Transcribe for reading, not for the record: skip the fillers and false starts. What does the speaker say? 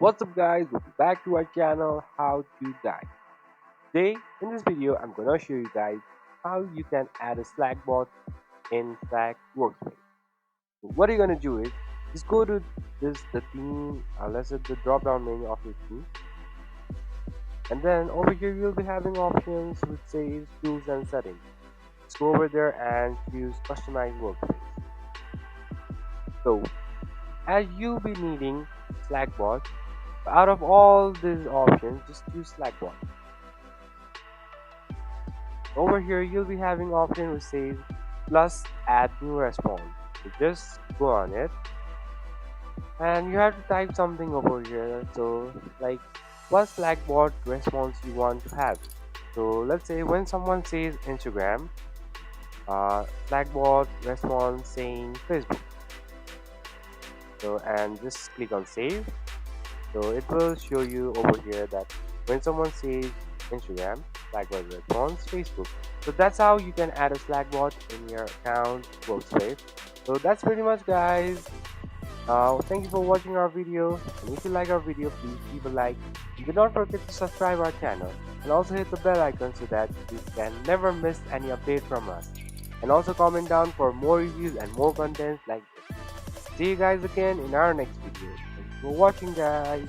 What's up guys, welcome back to our channel How to Guide. Today in this video I'm gonna show you guys how you can add a Slack bot in Slack workspace. So what you're gonna do is just go to the theme, let's say the drop down menu of your theme, and then over here you'll be having options which says tools and settings. Just go over there and choose customize workspace. So as you'll be needing Slack bot, out of all these options just choose Slack bot. Over here you'll be having option which says plus add new response. So just go on it and you have to type something over here. So like what Slack bot response you want to have. So let's say when someone says Instagram, Slack bot response saying Facebook. So and just click on save. So it will show you over here that when someone says Instagram, Slack bot response Facebook. So that's how you can add a Slack bot in your account workspace. So that's pretty much guys. Thank you for watching our video, and if you like our video please leave a like and do not forget to subscribe our channel and also hit the bell icon so that you can never miss any update from us, and also comment down for more reviews and more content like this. See you guys again in our next video. Thanks for watching guys.